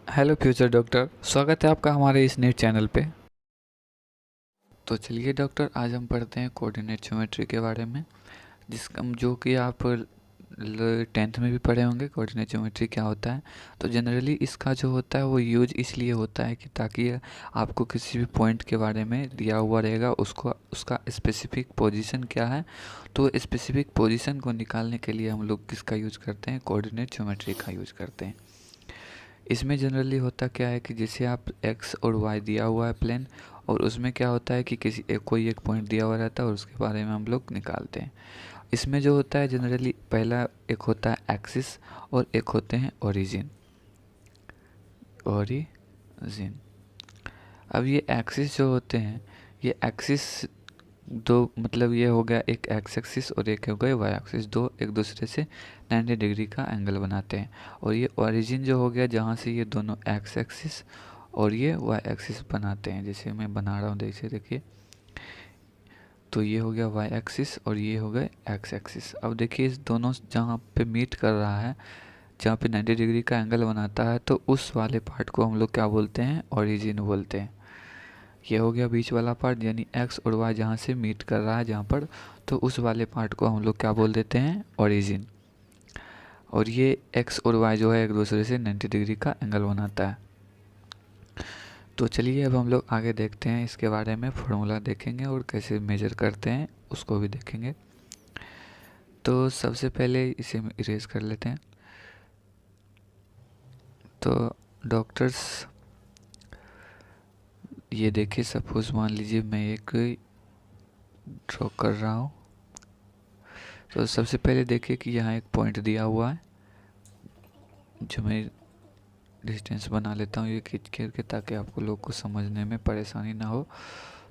Hello future doctor, स्वागत है आपका हमारे इस न्यूज़ चैनल पे। तो चलिए डॉक्टर, आज हम पढ़ते हैं कोऑर्डिनेट ज्योमेट्री के बारे में, जिसका जो कि आप 10th में भी पढ़े होंगे। कोऑर्डिनेट ज्योमेट्री क्या होता है? तो जनरली इसका जो होता है वो यूज इसलिए होता है कि ताकि आपको किसी भी पॉइंट के बारे में दिया हुआ रहेगा, उसको उसका स्पेसिफिक पोजीशन क्या है, तो स्पेसिफिक पोजीशन को निकालने के लिए हम लोग किसका यूज करते हैं? कोऑर्डिनेट ज्योमेट्री का यूज करते हैं। इसमें जनरली होता क्या है कि जैसे आप एक्स और वाई दिया हुआ है प्लेन, और उसमें क्या होता है कि कोई एक पॉइंट दिया हुआ रहता है और उसके बारे में हम लोग निकालते हैं। इसमें जो होता है जनरली पहला एक होता है एक्सिस और एक होते हैं ओरिजिन। ओरिजिन। अब ये एक्सिस जो होते हैं, ये एक्सिस दो, मतलब ये हो गया एक एक्स एक्सिस और एक हो गया वाई एक्सिस, दो एक दूसरे से 90 डिग्री का एंगल बनाते हैं। और ये ओरिजिन जो हो गया जहाँ से ये दोनों एक्स एक्सिस और ये वाई एक्सिस बनाते हैं। जैसे मैं बना रहा हूँ, जैसे देखिए, तो ये हो गया वाई एक्सिस और ये हो गए एक्स एक्सिस। अब देखिए इस दोनों जहाँ पे मीट कर रहा है, जहाँ पे 90 डिग्री का एंगल बनाता है, तो उस वाले पार्ट को हम लोग क्या बोलते हैं? ओरिजिन बोलते हैं। ये हो गया बीच वाला पार्ट, यानी एक्स और वाई जहाँ से मीट कर रहा है जहाँ पर, तो उस वाले पार्ट को हम लोग क्या बोल देते हैं? ओरिजिन। और ये एक्स और वाई जो है एक दूसरे से 90 डिग्री का एंगल बनाता है। तो चलिए अब हम लोग आगे देखते हैं, इसके बारे में फॉर्मूला देखेंगे और कैसे मेजर करते हैं उसको भी देखेंगे। तो सबसे पहले इसे इरेज कर लेते हैं। तो डॉक्टर्स, ये देखिए, सपोज मान लीजिए मैं एक ड्रॉ कर रहा हूँ। तो सबसे पहले देखिए कि यहाँ एक पॉइंट दिया हुआ है, जो मैं डिस्टेंस बना लेता हूँ ये खींच करके, ताकि आपको लोग को समझने में परेशानी ना हो।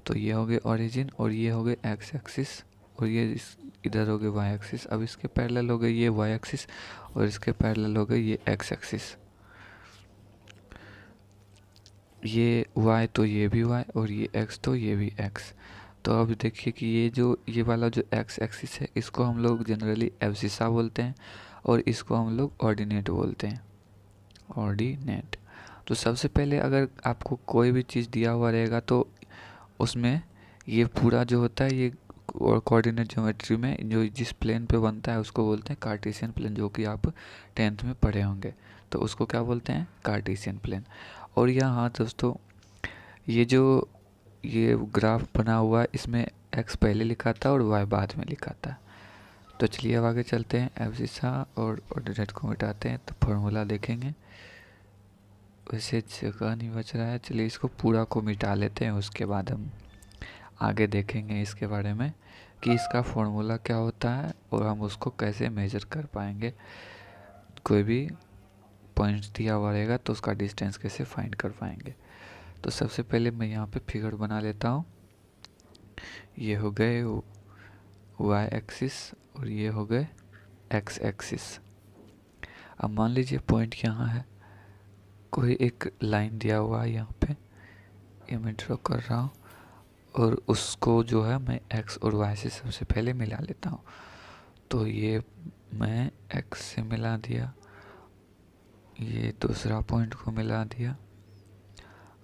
तो ये हो गए ओरिजिन और ये हो गए एक्स एक्सिस और ये इधर हो गए वाई एक्सिस। अब इसके पैरेलल हो गए ये वाई एक्सिस और इसके पैरेलल हो गए ये एक्स एक्सिस। ये y तो ये भी y और ये x तो ये भी x। तो अब देखिए कि ये वाला जो x एक्सिस है, इसको हम लोग जनरली एब्सिसा बोलते हैं और इसको हम लोग ऑर्डिनेट बोलते हैं। ऑर्डिनेट। तो सबसे पहले अगर आपको कोई भी चीज़ दिया हुआ रहेगा तो उसमें ये पूरा जो होता है, ये और कोऑर्डिनेट ज्योमेट्री में जो जिस प्लेन पे बनता है उसको बोलते हैं कार्टेशियन प्लेन, जो कि आप 10th में पढ़े होंगे। तो उसको क्या बोलते हैं? Cartesian plane. और यहाँ दोस्तों, ये ग्राफ बना हुआ है, इसमें एक्स पहले लिखा था और वाई बाद में लिखा था। तो चलिए अब आगे चलते हैं, एब्सिसा और ऑर्डिनेट को मिटाते हैं तो फॉर्मूला देखेंगे। वैसे जगह नहीं बच रहा है, चलिए इसको पूरा को मिटा लेते हैं, उसके बाद हम आगे देखेंगे इसके बारे में कि इसका फॉर्मूला क्या होता है और हम उसको कैसे मेजर कर पाएंगे। कोई भी पॉइंट दिया हुआ रहेगा तो उसका डिस्टेंस कैसे फाइंड कर पाएंगे। तो सबसे पहले मैं यहाँ पे फिगर बना लेता हूँ। ये हो गए वाई एक्सिस और ये हो गए एक्स एक्सिस। अब मान लीजिए पॉइंट यहाँ है, कोई एक लाइन दिया हुआ है यहाँ पे, ये मैं ड्रॉ कर रहा हूँ और उसको जो है मैं एक्स और वाई से सबसे पहले मिला लेता हूँ। तो ये मैं एक्स से मिला दिया, ये दूसरा पॉइंट को मिला दिया।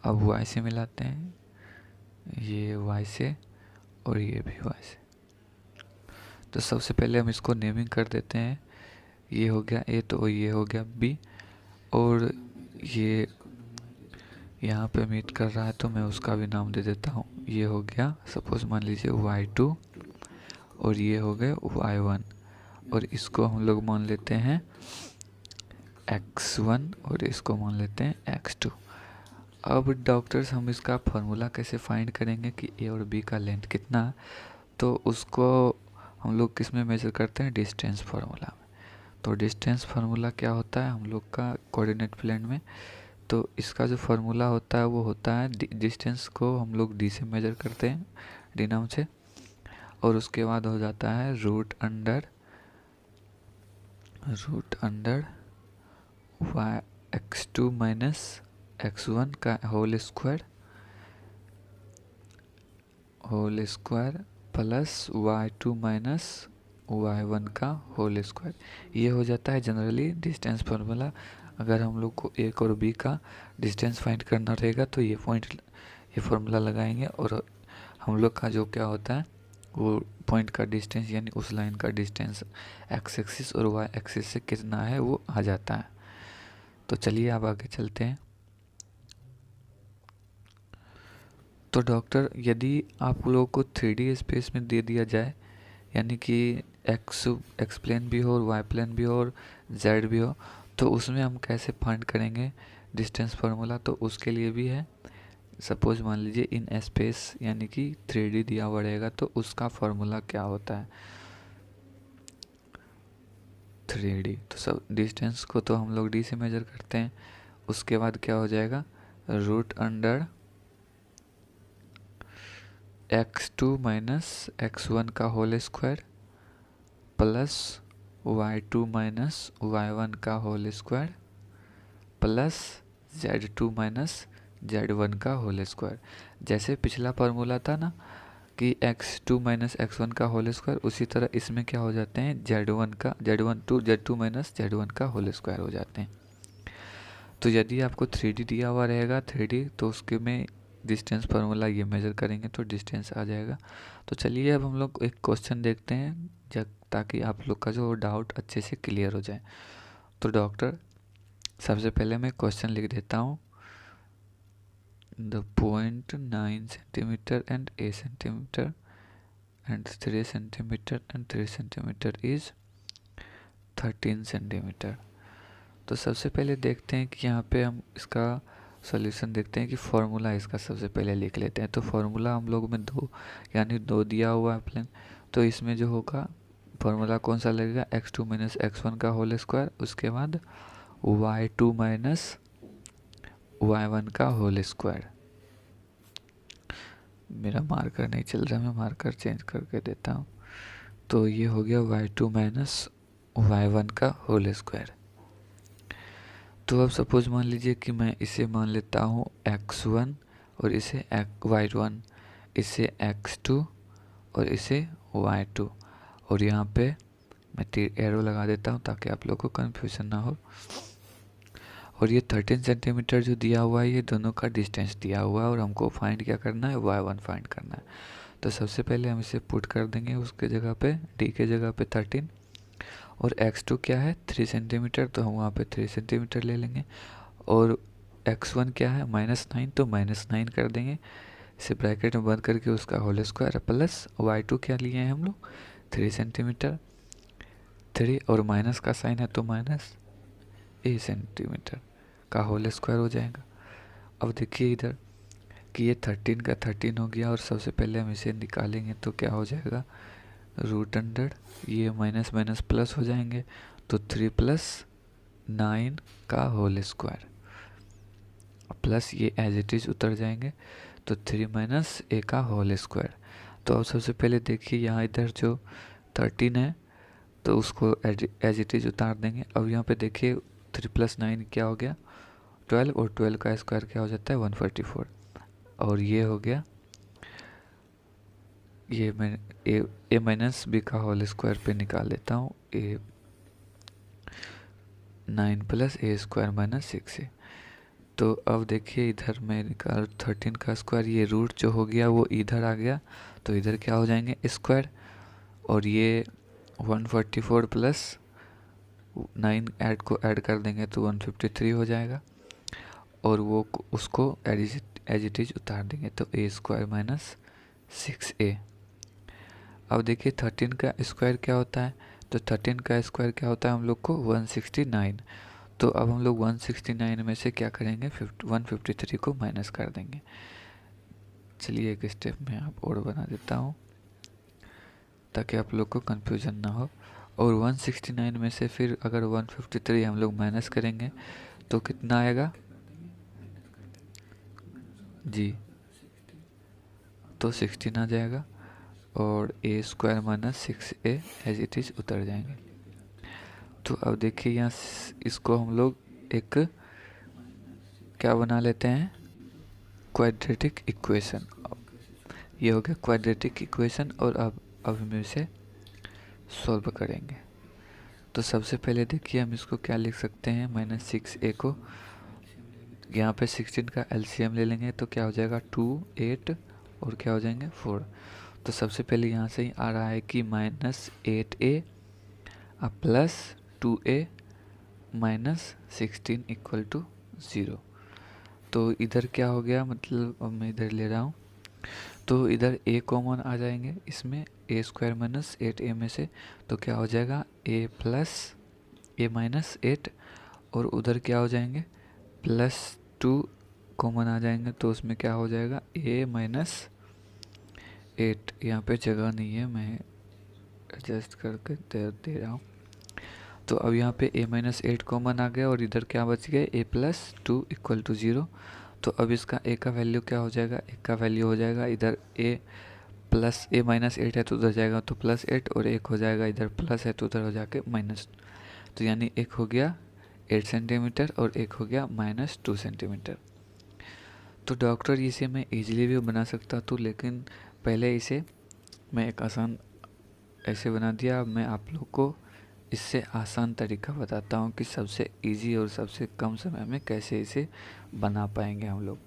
अब वाई से मिलाते हैं, ये वाई से और ये भी वाई से। तो सबसे पहले हम इसको नेमिंग कर देते हैं। ये हो गया ए तो ये हो गया बी, और ये यहाँ पे मीट कर रहा है तो मैं उसका भी नाम दे देता हूँ। ये हो गया, सपोज मान लीजिए y2 और ये हो गए y1, और इसको हम लोग मान लेते हैं x1 और इसको मान लेते हैं x2। अब डॉक्टर्स, हम इसका फार्मूला कैसे फाइंड करेंगे कि ए और बी का लेंथ कितना है? तो उसको हम लोग किस में मेजर करते हैं? डिस्टेंस फार्मूला में। तो डिस्टेंस फार्मूला क्या होता है हम लोग का कोऑर्डिनेट प्लेन में? तो इसका जो फार्मूला होता है वो होता है, डिस्टेंस को हम लोग डी से मेजर करते हैं, डी नाम से, और उसके बाद हो जाता है root under Y x2 minus x1 का whole square plus y2 minus y1 का होल स्क्वायर। ये हो जाता है जनरली डिस्टेंस फार्मूला। अगर हम लोग को ए और बी का डिस्टेंस फाइंड करना रहेगा तो ये फॉर्मूला लगाएंगे और हम लोग का जो क्या होता है वो पॉइंट का डिस्टेंस यानी उस लाइन का डिस्टेंस एक्स एक्सिस और वाई एक्सिस से कितना है वो आ जाता है। तो चलिए अब आगे चलते हैं। तो डॉक्टर यदि आप लोगों को 3D स्पेस में दे दिया जाए यानी कि एक्स प्लेन भी हो और वाई प्लेन भी हो और जेड भी हो तो उसमें हम कैसे फाइंड करेंगे डिस्टेंस फार्मूला? तो उसके लिए भी है। सपोज मान लीजिए इन स्पेस यानी कि 3D दिया हुआ रहेगा तो उसका फार्मूला क्या होता है 3D। तो सब डिस्टेंस को तो हम लोग डी से मेजर करते हैं। उसके बाद क्या हो जाएगा root under x2 minus x1 का whole square plus y2 minus y1 का whole square plus z2 minus z1 का होल स्क्वायर। जैसे पिछला फार्मूला था ना कि x2 माइनस x1 का होल स्क्वायर, उसी तरह इसमें क्या हो जाते हैं z2 माइनस z1 का होल स्क्वायर हो जाते हैं। तो यदि आपको 3D दिया हुआ रहेगा 3D तो उसके में डिस्टेंस फार्मूला ये मेजर करेंगे तो डिस्टेंस आ जाएगा। तो चलिए अब हम लोग एक क्वेश्चन देखते हैं जब ताकि आप लोग का जो डाउट अच्छे से क्लियर हो जाए। तो डॉक्टर सबसे पहले मैं क्वेश्चन लिख देता हूँ। The point 9 centimetre and 8 centimetre and 3 centimetre and 3 centimetre is 13 centimetre. तो सबसे पहले देखते हैं कि यहाँ पे हम इसका सॉल्यूशन देखते हैं कि फॉर्मूला इसका सबसे पहले लिख लेते हैं। तो फॉर्मूला हम लोग में दो यानी दो दिया हुआ है प्लेन, तो इसमें जो होगा फॉर्मूला कौन सा लगेगा x2 माइनस x1 का होल स्क्वायर, उसके बाद y2 माइनस y1 का होल स्क्वायर। मेरा मार्कर नहीं चल रहा, मैं मार्कर चेंज करके देता हूँ। तो ये हो गया y2 माइनस y1 का होल स्क्वायर। तो अब सपोज मान लीजिए कि मैं इसे मान लेता हूँ x1 और इसे y1, इसे x2 और इसे y2, और यहाँ पे मैं एरो लगा देता हूँ ताकि आप लोग को कन्फ्यूजन ना हो। और ये 13 सेंटीमीटर जो दिया हुआ है ये दोनों का डिस्टेंस दिया हुआ है और हमको फाइंड क्या करना है y1 फाइंड करना है। तो सबसे पहले हम इसे पुट कर देंगे उसके जगह पे d के जगह पे 13 और x2 क्या है 3 सेंटीमीटर, तो हम वहाँ पे 3 सेंटीमीटर ले लेंगे। और x1 क्या है -9, तो -9 कर देंगे, इसे ब्रैकेट में बंद करके उसका होल स्क्वायर प्लस y2 क्या लिए हैं हम लोग 3 सेंटीमीटर, 3 और माइनस का साइन है तो -8 सेंटीमीटर का होल स्क्वायर हो जाएगा। अब देखिए इधर कि ये 13 का 13 हो गया और सबसे पहले हम इसे निकालेंगे तो क्या हो जाएगा रूट अंडर ये माइनस माइनस प्लस हो जाएंगे तो 3 + 9 का होल स्क्वायर प्लस ये एज इट इज उतर जाएंगे तो 3 - a का होल स्क्वायर। तो अब सबसे पहले देखिए यहाँ इधर जो 13 है तो उसको एज इट इज उतार देंगे। अब यहाँ पे देखिए 3 + 9 क्या हो गया 12 और 12 का स्क्वायर क्या हो जाता है 144 और ये हो गया ये मैं a माइनस b का होल स्क्वायर पे निकाल लेता हूँ 9 + a स्क्वायर - 6a। तो अब देखिए इधर मैं निकाल 13 का स्क्वायर, ये रूट जो हो गया वो इधर आ गया तो इधर क्या हो जाएंगे स्क्वायर और ये 144 + 9 ऐड कर देंगे तो 153 हो जाएगा और वो उसको एज इट इज उतार देंगे तो a स्क्वायर - 6a। अब देखिए 13 का स्क्वायर क्या होता है, तो 13 का स्क्वायर क्या होता है हम लोग को 169। तो अब हम लोग 169 में से क्या करेंगे 153 को माइनस कर देंगे। चलिए एक स्टेप में आप और बना देता हूँ ताकि आप लोग को कंफ्यूजन ना हो। और 169 में से फिर अगर 153 हम लोग माइनस करेंगे तो कितना आएगा जी, तो 16 आ जाएगा और a square - 6a as it is उतर जाएंगे। तो अब देखिए यहाँ इसको हम लोग एक क्या बना लेते हैं क्वाड्रेटिक इक्वेशन। ये हो गया क्वाड्रेटिक इक्वेशन और अब हम इसे सॉल्व करेंगे। तो सबसे पहले देखिए हम इसको क्या लिख सकते हैं, -6a को यहाँ पे 16 का एलसीएम ले लेंगे तो क्या हो जाएगा 2, 8 और क्या हो जाएंगे 4। तो सबसे पहले यहाँ से ही आ रहा है कि -8a plus 2a -16 equal to 0। तो इधर क्या हो गया, मतलब अब मैं इधर ले रहा हूँ तो इधर a कॉमन आ जाएंगे इसमें, a स्क्वायर माइनस 8a में से, तो क्या हो जाएगा a प्लस a माइनस 8 और उधर क्या हो जाएंगे +2 कॉमन आ जाएंगे तो उसमें क्या हो जाएगा a माइनस 8। यहाँ पे जगह नहीं है, मैं एडजस्ट करके दे रहा हूँ। तो अब यहाँ पे a माइनस 8 कॉमन आ गया और इधर क्या बच गया a प्लस 2 इक्वल टू 0। तो अब इसका a का वैल्यू क्या हो जाएगा, a का वैल्यू हो जाएगा इधर a प्लस a माइनस 8 है तो उधर जाएगा तो +8 और एक हो जाएगा इधर प्लस है तो उधर हो जाके माइनस। तो यानी एक हो गया 8 सेंटीमीटर और एक हो गया -2 सेंटीमीटर। तो डॉक्टर इसे मैं इजीली भी बना सकता था, लेकिन पहले इसे मैं एक आसान ऐसे बना दिया। अब मैं आप लोग को इससे आसान तरीका बताता हूँ कि सबसे इजी और सबसे कम समय में कैसे इसे बना पाएंगे हम लोग।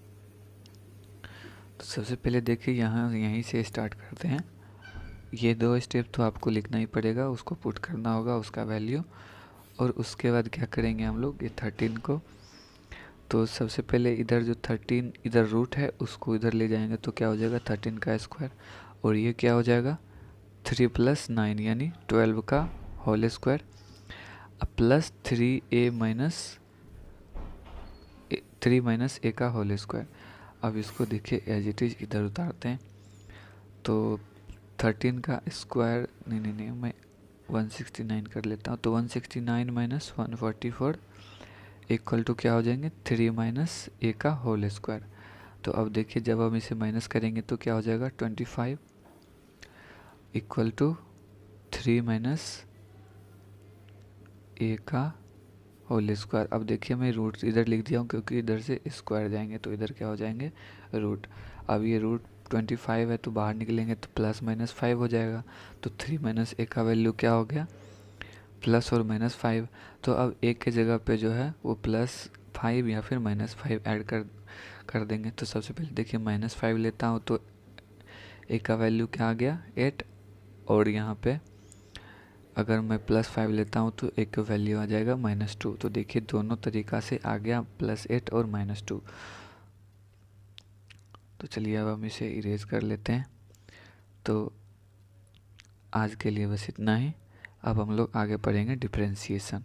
तो सबसे पहले देखिए यहीं से स्टार्ट करते हैं। ये 2 स्टेप तो आपको लिखना ही पड़ेगा, उसको पुट करना होगा उसका वैल्यू, और उसके बाद क्या करेंगे हम लोग ये 13 को। तो सबसे पहले इधर जो 13 इधर रूट है उसको इधर ले जाएंगे तो क्या हो जाएगा 13 का स्क्वायर, और ये क्या हो जाएगा 3 + 9 यानी 12 का whole square plus 3a minus a का होल स्क्वायर। अब इसको देखिए एज इट इज इधर उतारते हैं तो 13 का स्क्वायर नहीं मैं 169 कर लेता हूँ। तो 169 माइनस 144 इक्वल टू क्या हो जाएंगे 3 माइनस a का होल स्क्वायर। तो अब देखिए जब हम इसे माइनस करेंगे तो क्या हो जाएगा 25 इक्वल टू 3 माइनस a का होल स्क्वायर। अब देखिए मैं रूट इधर लिख दिया हूँ क्योंकि इधर से स्क्वायर जाएंगे तो इधर क्या हो जाएंगे रूट। अब ये रूट 25 है तो बाहर निकलेंगे तो +-5 हो जाएगा। तो 3 माइनस a का वैल्यू क्या हो गया प्लस और -5। तो अब a के जगह पे जो है वो +5 या फिर -5 ऐड कर देंगे। तो सबसे पहले देखिए -5 लेता हूँ तो a का वैल्यू क्या आ गया 8, और यहाँ पे अगर मैं +5 लेता हूँ तो एक वैल्यू आ जाएगा -2। तो देखिए दोनों तरीक़ा से आ गया +8 और -2। तो चलिए अब हम इसे इरेज कर लेते हैं। तो आज के लिए बस इतना ही। अब हम लोग आगे पढ़ेंगे डिफरेंशिएशन।